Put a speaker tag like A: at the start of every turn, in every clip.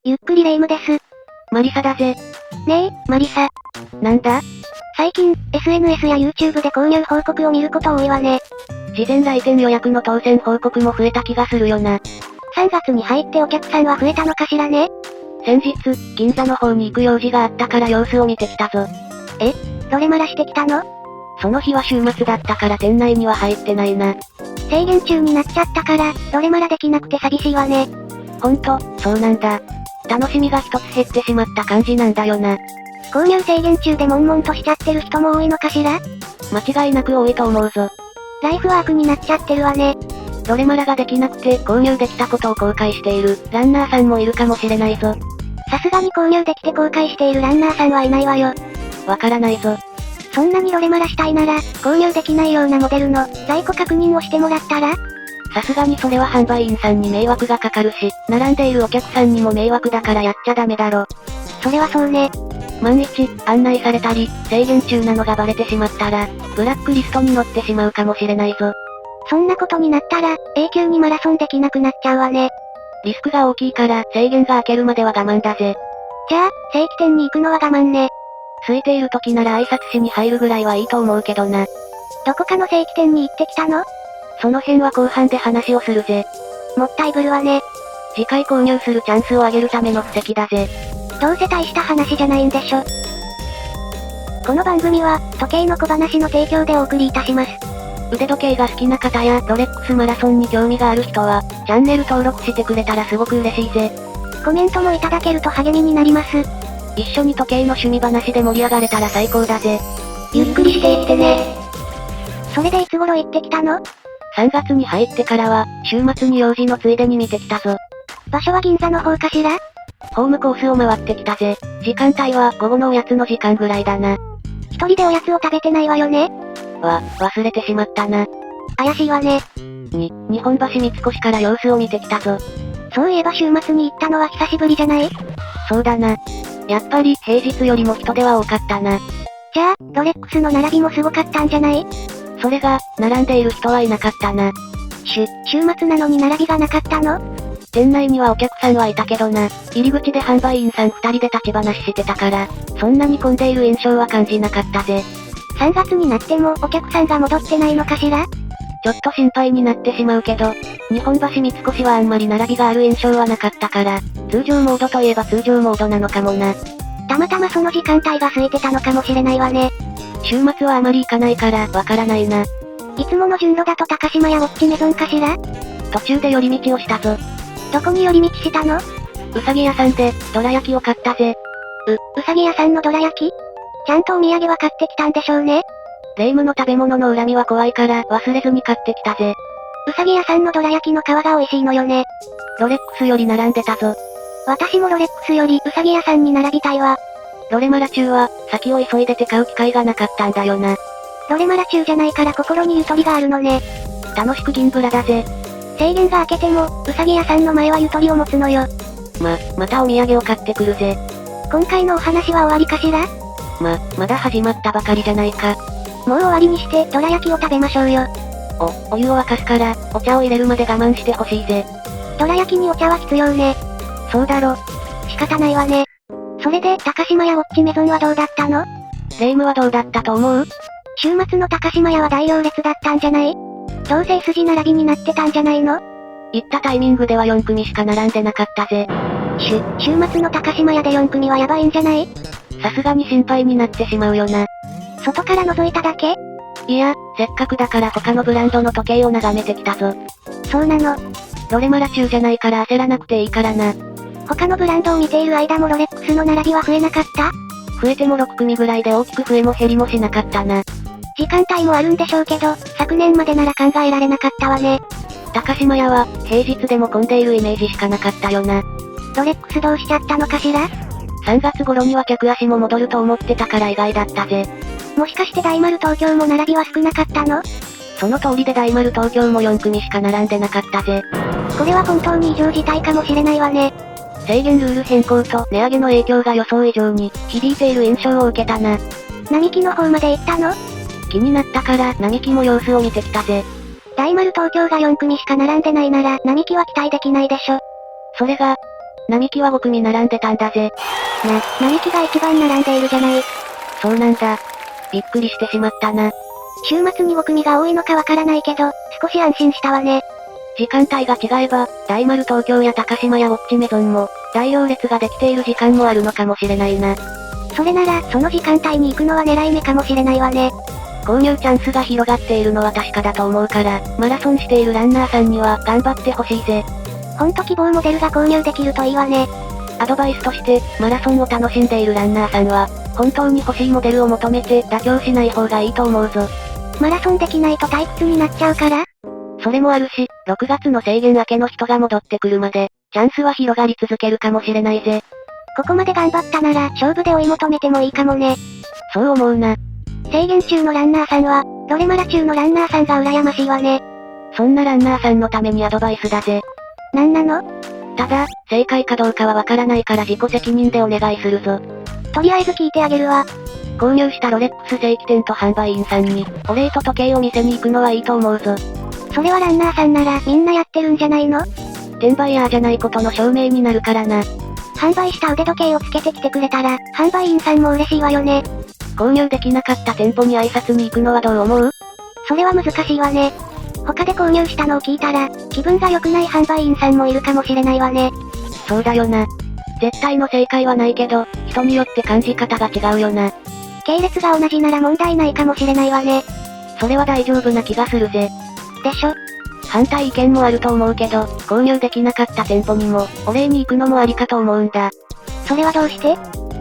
A: ゆっくりレ夢ムです。
B: マリサだぜ。
A: ねえ、マリサ。
B: なんだ？
A: 最近、SNS や YouTube で購入報告を見ること多いわね。
B: 事前来店予約の当選報告も増えた気がするよな。
A: 3月に入ってお客さんは増えたのかしらね。
B: 先日、銀座の方に行く用事があったから様子を見てきたぞ。
A: ロレマラしてきたの？
B: その日は週末だったから店内には入ってないな。
A: 制限中になっちゃったから、ロレマラできなくて寂しいわね。
B: ほんと、そうなんだ。楽しみが一つ減ってしまった感じなんだよな。
A: 購入制限中で悶々としちゃってる人も多いのかしら？
B: 間違いなく多いと思うぞ。
A: ライフワークになっちゃってるわね。
B: ロレマラができなくて購入できたことを後悔しているランナーさんもいるかもしれないぞ。
A: さすがに購入できて後悔しているランナーさんはいないわよ。
B: わからないぞ。
A: そんなにロレマラしたいなら、購入できないようなモデルの在庫確認をしてもらったら？
B: さすがにそれは販売員さんに迷惑がかかるし、並んでいるお客さんにも迷惑だからやっちゃダメだろ。
A: それはそうね。
B: 万一、案内されたり、制限中なのがバレてしまったら、ブラックリストに載ってしまうかもしれないぞ。
A: そんなことになったら、永久にマラソンできなくなっちゃうわね。
B: リスクが大きいから、制限が明けるまでは我慢だぜ。
A: じゃあ、正規店に行くのは我慢ね。
B: 空いている時なら挨拶しに入るぐらいはいいと思うけどな。
A: どこかの正規店に行ってきたの？
B: その辺は後半で話をするぜ。
A: もったいぶるわね。
B: 次回購入するチャンスを上げるための布石だぜ。
A: どうせ大した話じゃないんでしょ。この番組は、時計の小話の提供でお送りいたします。
B: 腕時計が好きな方や、ロレックスマラソンに興味がある人は、チャンネル登録してくれたらすごく嬉しいぜ。
A: コメントもいただけると励みになります。
B: 一緒に時計の趣味話で盛り上がれたら最高だぜ。
A: ゆっくりしていってね。それでいつ頃行ってきたの
B: ？3月に入ってからは、週末に用事のついでに見てきたぞ。
A: 場所は銀座の方かしら？
B: ホームコースを回ってきたぜ。時間帯は午後のおやつの時間ぐらいだな。
A: 一人でおやつを食べてないわよね？
B: 忘れてしまったな。
A: 怪しいわね。
B: 日本橋三越から様子を見てきたぞ。
A: そういえば週末に行ったのは久しぶりじゃない？
B: そうだな。やっぱり平日よりも人出は多かったな。
A: じゃあ、ロレックスの並びもすごかったんじゃない？
B: それが、並んでいる人はいなかったな。
A: 週末なのに並びがなかったの？
B: 店内にはお客さんはいたけどな。入り口で販売員さん2人で立ち話してたから、そんなに混んでいる印象は感じなかったぜ。
A: 3月になってもお客さんが戻ってないのかしら？
B: ちょっと心配になってしまうけど、日本橋三越はあんまり並びがある印象はなかったから、通常モードといえば通常モードなのかもな。
A: たまたまその時間帯が空いてたのかもしれないわね。
B: 週末はあまり行かないからわからないな。
A: いつもの順路だと高島屋ウォッチメゾンかしら？
B: 途中で寄り道をしたぞ。
A: どこに寄り道したの？
B: うさぎ屋さんで、どら焼きを買ったぜ。
A: うさぎ屋さんのどら焼き？ちゃんとお土産は買ってきたんでしょうね。
B: 霊夢の食べ物の恨みは怖いから忘れずに買ってきたぜ。
A: うさぎ屋さんのどら焼きの皮が美味しいのよね。
B: ロレックスより並んでたぞ。
A: 私もロレックスよりうさぎ屋さんに並びたいわ。
B: ロレマラ中は、先を急いでて買う機会がなかったんだよな。
A: ロレマラ中じゃないから心にゆとりがあるのね。
B: 楽しく銀ブラだぜ。
A: 制限が明けても、うさぎ屋さんの前はゆとりを持つのよ。
B: またお土産を買ってくるぜ。
A: 今回のお話は終わりかしら？
B: まだ始まったばかりじゃないか。
A: もう終わりにして、どら焼きを食べましょうよ。
B: お湯を沸かすから、お茶を入れるまで我慢してほしいぜ。
A: どら焼きにお茶は必要ね。
B: そうだろ。
A: 仕方ないわね。それで、高島屋ウォッチメゾンはどうだったの？
B: 霊夢はどうだったと思う？
A: 週末の高島屋は大行列だったんじゃない？どうせ筋並びになってたんじゃないの？
B: 行ったタイミングでは4組しか並んでなかったぜ。
A: 週末の高島屋で4組はやばいんじゃない？
B: さすがに心配になってしまうよな。
A: 外から覗いただけ？
B: いや、せっかくだから他のブランドの時計を眺めてきたぞ。
A: そうなの。
B: ロレマラ中じゃないから焦らなくていいからな。
A: 他のブランドを見ている間もロレックスの並びは増えなかった？
B: 増えても6組ぐらいで大きく増えも減りもしなかったな。
A: 時間帯もあるんでしょうけど、昨年までなら考えられなかったわね。
B: 高島屋は、平日でも混んでいるイメージしかなかったよな。
A: ロレックスどうしちゃったのかしら
B: ？3月頃には客足も戻ると思ってたから意外だったぜ。
A: もしかして大丸東京も並びは少なかったの？
B: その通りで大丸東京も4組しか並んでなかったぜ。
A: これは本当に異常事態かもしれないわね。
B: 制限ルール変更と値上げの影響が予想以上に響いている印象を受けたな。
A: 並木の方まで行ったの？
B: 気になったから並木も様子を見てきたぜ。
A: 大丸東京が4組しか並んでないなら並木は期待できないでしょ。
B: それが、並木は5組並んでたんだぜ。
A: 並木が一番並んでいるじゃない。
B: そうなんだ。びっくりしてしまったな。
A: 週末に5組が多いのかわからないけど、少し安心したわね。
B: 時間帯が違えば、大丸東京や高島やウォッチメゾンも、大行列ができている時間もあるのかもしれないな。
A: それなら、その時間帯に行くのは狙い目かもしれないわね。
B: 購入チャンスが広がっているのは確かだと思うから、マラソンしているランナーさんには頑張ってほしいぜ。
A: ほんと希望モデルが購入できるといいわね。
B: アドバイスとして、マラソンを楽しんでいるランナーさんは、本当に欲しいモデルを求めて妥協しない方がいいと思うぞ。
A: マラソンできないと退屈になっちゃうから？
B: それもあるし、6月の制限明けの人が戻ってくるまで、チャンスは広がり続けるかもしれないぜ。
A: ここまで頑張ったなら勝負で追い求めてもいいかもね。
B: そう思うな。
A: 制限中のランナーさんは、ロレマラ中のランナーさんが羨ましいわね。
B: そんなランナーさんのためにアドバイスだぜ。
A: なんなの？
B: ただ、正解かどうかはわからないから自己責任でお願いするぞ。
A: とりあえず聞いてあげるわ。
B: 購入したロレックス正規店と販売員さんに、お礼と時計を見せに行くのはいいと思うぞ。
A: それはランナーさんならみんなやってるんじゃないの？
B: 転売ヤーじゃないことの証明になるからな。
A: 販売した腕時計をつけてきてくれたら、販売員さんも嬉しいわよね。
B: 購入できなかった店舗に挨拶に行くのはどう思う？
A: それは難しいわね。他で購入したのを聞いたら、気分が良くない販売員さんもいるかもしれないわね。
B: そうだよな。絶対の正解はないけど、人によって感じ方が違うよな。
A: 系列が同じなら問題ないかもしれないわね。
B: それは大丈夫な気がするぜ。
A: でしょ？
B: 反対意見もあると思うけど、購入できなかった店舗にも、お礼に行くのもありかと思うんだ。
A: それはどうして？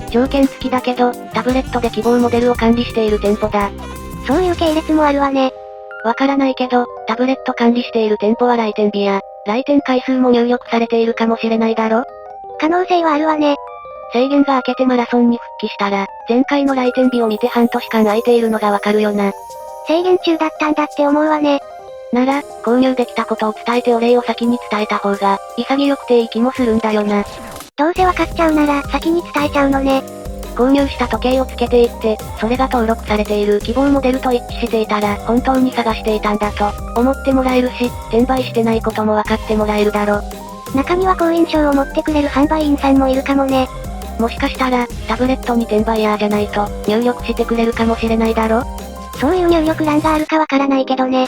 B: 条件付きだけど、タブレットで希望モデルを管理している店舗だ。
A: そういう系列もあるわね。
B: わからないけど、タブレット管理している店舗は来店日や、来店回数も入力されているかもしれないだろ？
A: 可能性はあるわね。
B: 制限が明けてマラソンに復帰したら、前回の来店日を見て半年間空いているのがわかるよな。
A: 制限中だったんだって思うわね。
B: なら、購入できたことを伝えてお礼を先に伝えた方が、潔くていい気もするんだよな。
A: どうせわかっちゃうなら先に伝えちゃうのね。
B: 購入した時計をつけていって、それが登録されている希望モデルと一致していたら本当に探していたんだと思ってもらえるし、転売してないことも分かってもらえるだろ。
A: 中には好印象を持ってくれる販売員さんもいるかもね。
B: もしかしたら、タブレットに転売ヤーじゃないと入力してくれるかもしれないだろ。
A: そういう入力欄があるかわからないけどね。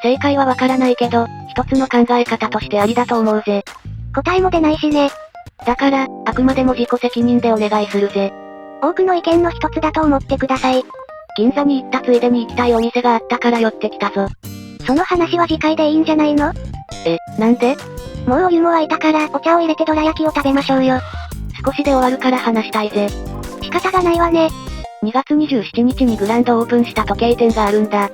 B: 正解はわからないけど、一つの考え方としてありだと思うぜ。
A: 答えも出ないしね。
B: だから、あくまでも自己責任でお願いするぜ。
A: 多くの意見の一つだと思ってください。
B: 銀座に行ったついでに行きたいお店があったから寄ってきたぞ。
A: その話は次回でいいんじゃないの？
B: なんで？
A: もうお湯も沸いたからお茶を入れてどら焼きを食べましょうよ。
B: 少しで終わるから話したいぜ。
A: 仕方がないわね。
B: 2月27日にグランドオープンした時計店があるんだ。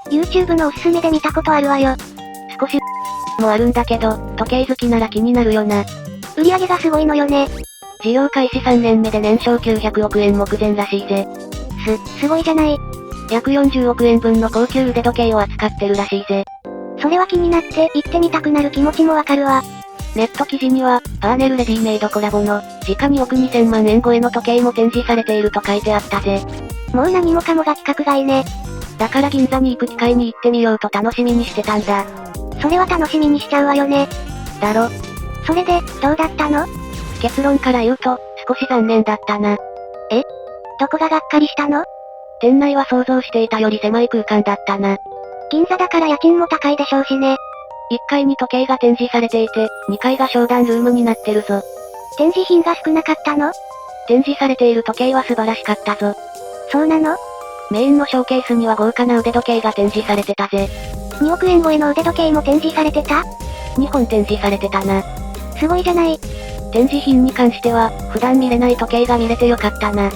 A: YouTube のおすすめで見たことあるわよ。
B: 少しもあるんだけど、時計好きなら気になるよな。
A: 売り上げがすごいのよね。
B: 事業開始3年目で年商900億円目前らしいぜ。
A: すごいじゃない。
B: 約40億円分の高級腕時計を扱ってるらしいぜ。
A: それは気になって行ってみたくなる気持ちもわかるわ。
B: ネット記事には、パーネルレディメイドコラボの、時価2億2000万円超えの時計も展示されていると書いてあったぜ。
A: もう何もかもが規格外ね。
B: だから銀座に行く機会に行ってみようと楽しみにしてたんだ。
A: それは楽しみにしちゃうわよね。
B: だろ。
A: それで、どうだったの？
B: 結論から言うと、少し残念だったな。
A: どこががっかりしたの？
B: 店内は想像していたより狭い空間だったな。
A: 銀座だから家賃も高いでしょうしね。
B: 1階に時計が展示されていて、2階が商談ルームになってるぞ。
A: 展示品が少なかったの？
B: 展示されている時計は素晴らしかったぞ。
A: そうなの？
B: メインのショーケースには豪華な腕時計が展示されてたぜ。
A: 2億円超えの腕時計も展示されてた
B: ？2本展示されてたな。
A: すごいじゃない。
B: 展示品に関しては、普段見れない時計が見れてよかったな。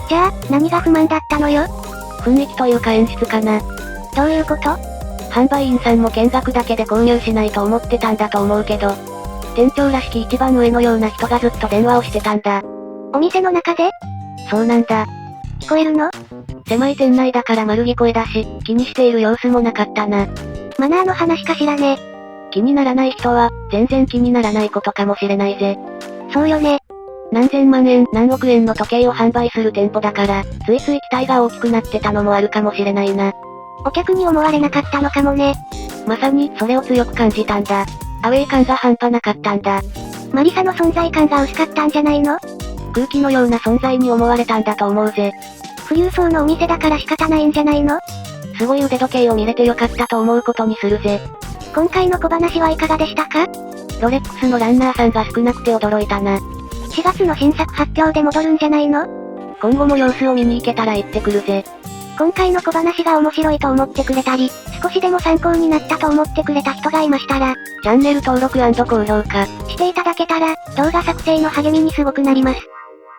A: じゃあ、何が不満だったのよ？
B: 雰囲気というか演出かな。
A: どういうこと？
B: 販売員さんも見学だけで購入しないと思ってたんだと思うけど、店長らしき一番上のような人がずっと電話をしてたんだ。
A: お店の中で？
B: そうなんだ。
A: 聞こえるの？
B: 狭い店内だから丸聞こえだし、気にしている様子もなかったな。
A: マナーの話かしらね。
B: 気にならない人は、全然気にならないことかもしれないぜ。
A: そうよね。
B: 何千万円、何億円の時計を販売する店舗だから、ついつい期待が大きくなってたのもあるかもしれないな。
A: お客に思われなかったのかもね。
B: まさに、それを強く感じたんだ。アウェイ感が半端なかったんだ。
A: マリサの存在感が薄かったんじゃないの？
B: 空気のような存在に思われたんだと思うぜ。
A: 富裕層のお店だから仕方ないんじゃないの？
B: すごい腕時計を見れてよかったと思うことにするぜ。
A: 今回の小話はいかがでしたか？
B: ロレックスのランナーさんが少なくて驚いたな。
A: 4月の新作発表で戻るんじゃないの？
B: 今後も様子を見に行けたら行ってくるぜ。
A: 今回の小話が面白いと思ってくれたり、少しでも参考になったと思ってくれた人がいましたら、
B: チャンネル登録&高評価
A: していただけたら、動画作成の励みにすごくなります。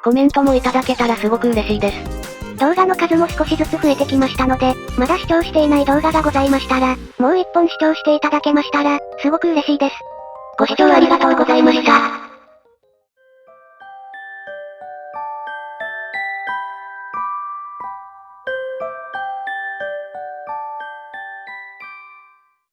B: コメントもいただけたらすごく嬉しいです。
A: 動画の数も少しずつ増えてきましたので、まだ視聴していない動画がございましたら、もう一本視聴していただけましたら、すごく嬉しいです。ご視聴ありがとうございました。